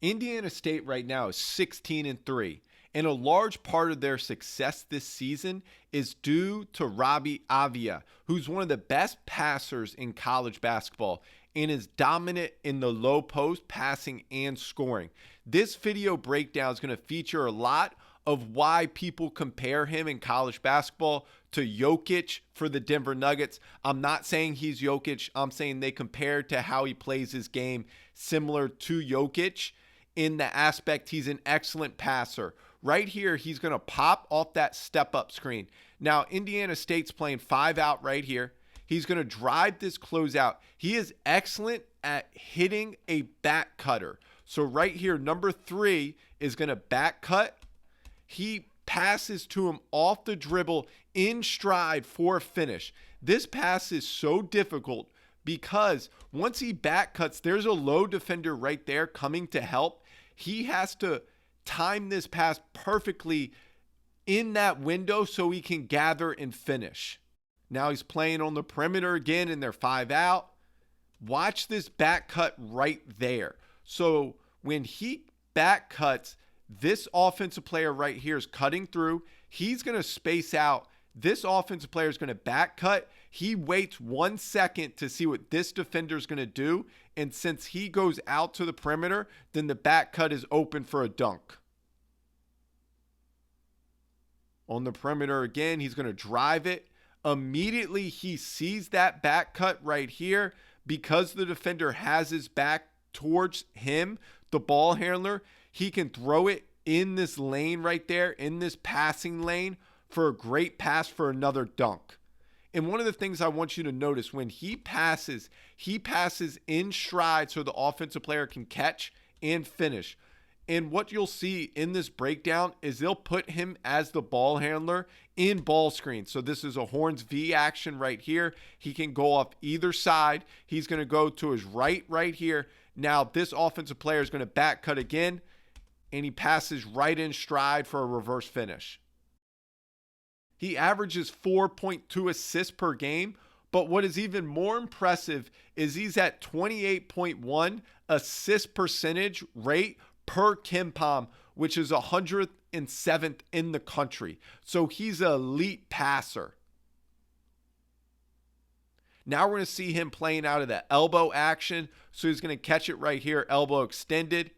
Indiana State right now is 16-3, and a large part of their success this season is due to Robbie Avia, who's one of the best passers in college basketball and is dominant in the low post passing and scoring. This video breakdown is going to feature a lot of why people compare him in college basketball to Jokic for the Denver Nuggets. I'm not saying he's Jokic. I'm saying they compare to how he plays his game similar to Jokic in the aspect he's an excellent passer. Right here, he's going to pop off that step-up screen. Now, Indiana State's playing 5 out right here. He's going to drive this closeout. He is excellent at hitting a back cutter. So right here, number 3 is going to back cut. He passes to him off the dribble in stride for a finish. This pass is so difficult because once he back cuts, there's a low defender right there coming to help. He has to time this pass perfectly in that window so he can gather and finish. Now he's playing on the perimeter again and they're 5 out. Watch this back cut right there. So when he back cuts, this offensive player right here is cutting through. He's going to space out. This offensive player is going to back cut. He waits 1 second to see what this defender is going to do. And since he goes out to the perimeter, then the back cut is open for a dunk. On the perimeter again, he's going to drive it. Immediately, he sees that back cut right here. Because the defender has his back towards him, the ball handler, he can throw it in this lane right there, in this passing lane, for a great pass for another dunk. And one of the things I want you to notice, when he passes in stride so the offensive player can catch and finish. And what you'll see in this breakdown is they'll put him as the ball handler in ball screen. So this is a Horns V action right here. He can go off either side. He's going to go to his right here. Now this offensive player is going to back cut again, and he passes right in stride for a reverse finish. He averages 4.2 assists per game, but what is even more impressive is he's at 28.1 assist percentage rate per KenPom, which is 107th in the country. So he's an elite passer. Now we're going to see him playing out of the elbow action. So he's going to catch it right here, elbow extended.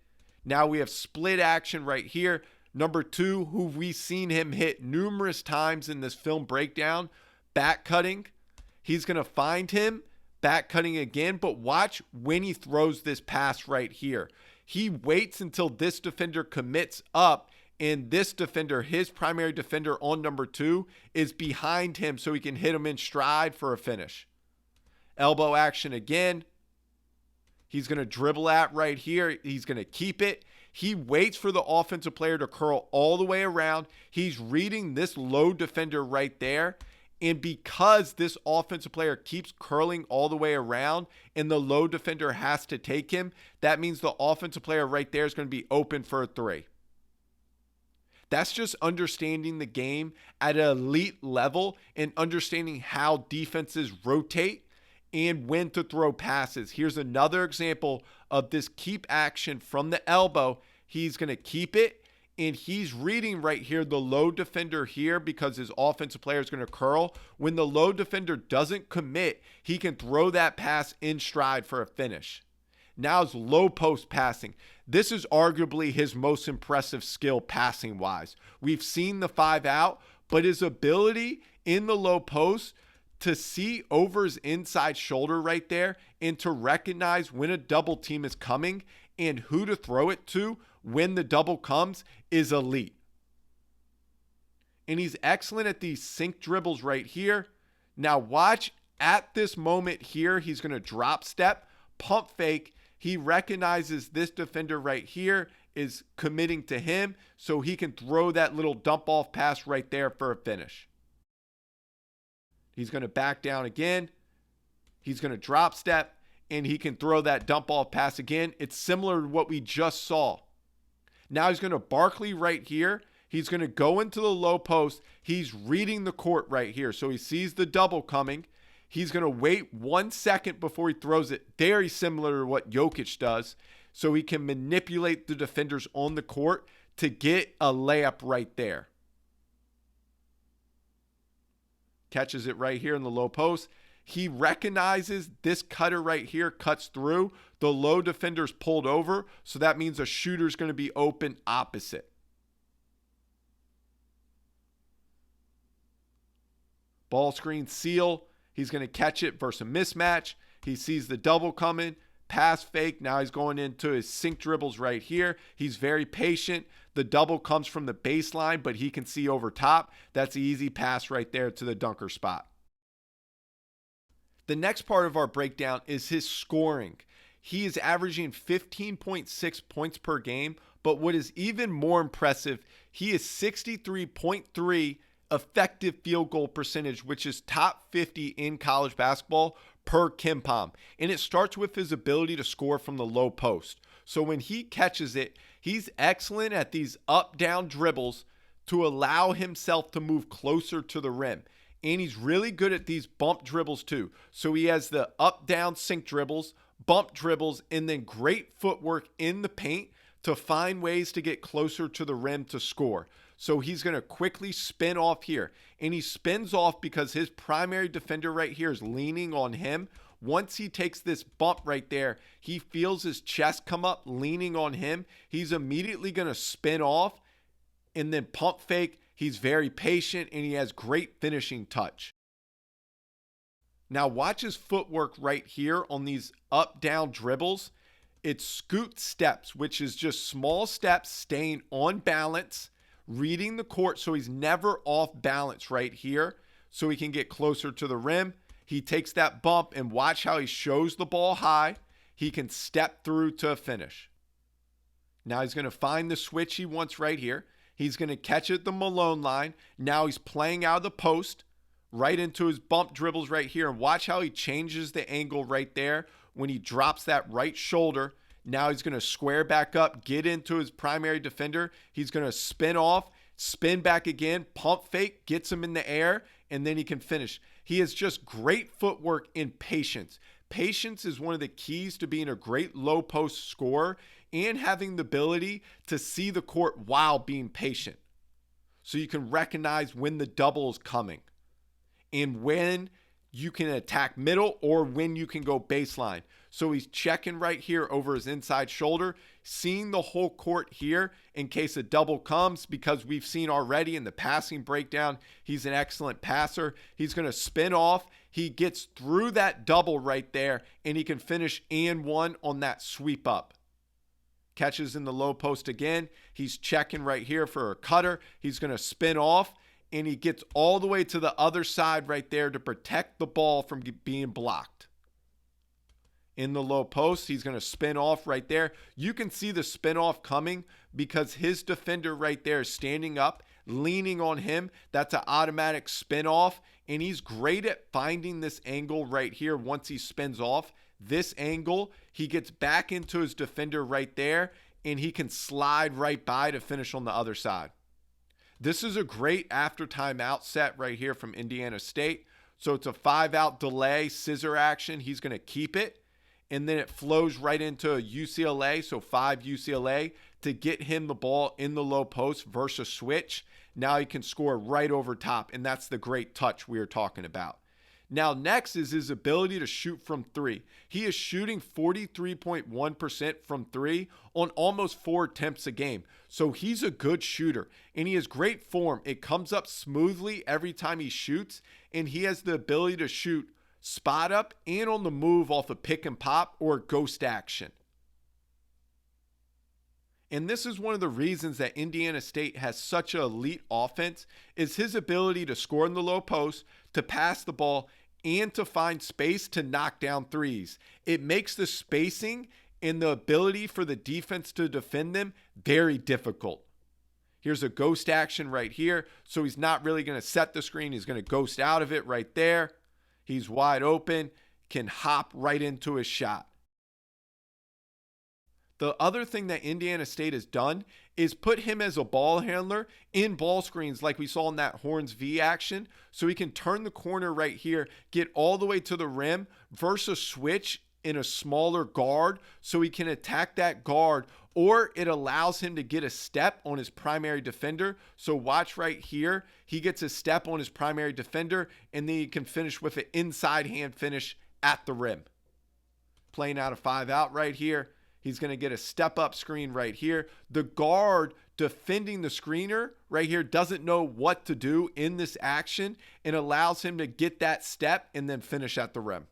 Now we have split action right here. Number 2, who we've seen him hit numerous times in this film breakdown, back cutting. He's going to find him, back cutting again, but watch when he throws this pass right here. He waits until this defender commits up, and this defender, his primary defender on number 2, is behind him so he can hit him in stride for a finish. Elbow action again. He's going to dribble at right here. He's going to keep it. He waits for the offensive player to curl all the way around. He's reading this low defender right there. And because this offensive player keeps curling all the way around and the low defender has to take him, that means the offensive player right there is going to be open for a 3. That's just understanding the game at an elite level and understanding how defenses rotate and when to throw passes. Here's another example of this keep action from the elbow. He's going to keep it, and he's reading right here the low defender here because his offensive player is going to curl. When the low defender doesn't commit, he can throw that pass in stride for a finish. Now it's low post passing. This is arguably his most impressive skill passing wise. We've seen the 5 out, but his ability in the low post to see over his inside shoulder right there and to recognize when a double team is coming and who to throw it to when the double comes is elite. And he's excellent at these sink dribbles right here. Now watch at this moment here, he's going to drop step, pump fake. He recognizes this defender right here is committing to him, so he can throw that little dump off pass right there for a finish. He's going to back down again. He's going to drop step, and he can throw that dump off pass again. It's similar to what we just saw. Now he's going to Barkley right here. He's going to go into the low post. He's reading the court right here. So he sees the double coming. He's going to wait 1 second before he throws it. Very similar to what Jokic does. so he can manipulate the defenders on the court to get a layup right there. Catches it right here in the low post. He recognizes this cutter right here cuts through. The low defender's pulled over, so that means a shooter's going to be open opposite. Ball screen seal. He's going to catch it versus a mismatch. He sees the double coming. Pass fake. Now he's going into his sink dribbles right here. He's very patient. The double comes from the baseline, but he can see over top. That's an easy pass right there to the dunker spot. The next part of our breakdown is his scoring. He is averaging 15.6 points per game, but what is even more impressive, he is 63.3 effective field goal percentage, which is top 50 in college basketball per KenPom. And it starts with his ability to score from the low post. So when he catches it, he's excellent at these up-down dribbles to allow himself to move closer to the rim. And he's really good at these bump dribbles too. So he has the up-down sink dribbles, bump dribbles, and then great footwork in the paint to find ways to get closer to the rim to score. So he's going to quickly spin off here. And he spins off because his primary defender right here is leaning on him. Once he takes this bump right there, he feels his chest come up, leaning on him. He's immediately going to spin off and then pump fake. He's very patient and he has great finishing touch. Now watch his footwork right here on these up-down dribbles. It's scoot steps, which is just small steps staying on balance, reading the court so he's never off balance right here so he can get closer to the rim. He takes that bump and watch how he shows the ball high. He can step through to a finish. Now he's going to find the switch he wants right here. He's going to catch it at the Malone line. Now he's playing out of the post right into his bump dribbles right here. And watch how he changes the angle right there when he drops that right shoulder. Now he's going to square back up, get into his primary defender. He's going to spin off, spin back again, pump fake, gets him in the air, and then he can finish. He has just great footwork and patience. Patience is one of the keys to being a great low post scorer and having the ability to see the court while being patient. So you can recognize when the double is coming and when you can attack middle or when you can go baseline. So he's checking right here over his inside shoulder, seeing the whole court here in case a double comes, because we've seen already in the passing breakdown, he's an excellent passer. He's going to spin off. He gets through that double right there, and he can finish and one on that sweep up. Catches in the low post again. He's checking right here for a cutter. He's going to spin off, and he gets all the way to the other side right there to protect the ball from being blocked. In the low post, he's going to spin off right there. You can see the spin off coming because his defender right there is standing up, leaning on him. That's an automatic spin off, and he's great at finding this angle right here once he spins off. This angle, he gets back into his defender right there, and he can slide right by to finish on the other side. This is a great after timeout set right here from Indiana State. So it's a 5-out delay, scissor action. He's going to keep it. And then it flows right into UCLA, so 5 UCLA, to get him the ball in the low post versus switch. Now he can score right over top, and that's the great touch we were talking about. Now next is his ability to shoot from three. He is shooting 43.1% from three on almost 4 attempts a game. So he's a good shooter, and he has great form. It comes up smoothly every time he shoots, and he has the ability to shoot spot up and on the move off a pick and pop or ghost action. And this is one of the reasons that Indiana State has such an elite offense is his ability to score in the low post, to pass the ball, and to find space to knock down threes. It makes the spacing and the ability for the defense to defend them very difficult. Here's a ghost action right here. So he's not really going to set the screen. He's going to ghost out of it right there. He's wide open, can hop right into his shot. The other thing that Indiana State has done is put him as a ball handler in ball screens like we saw in that Horns V action. So he can turn the corner right here, get all the way to the rim versus switch in a smaller guard so he can attack that guard, or it allows him to get a step on his primary defender. So watch right here. He gets a step on his primary defender, and then he can finish with an inside hand finish at the rim. Playing out a 5-out right here. He's going to get a step up screen right here. The guard defending the screener right here doesn't know what to do in this action, and allows him to get that step and then finish at the rim.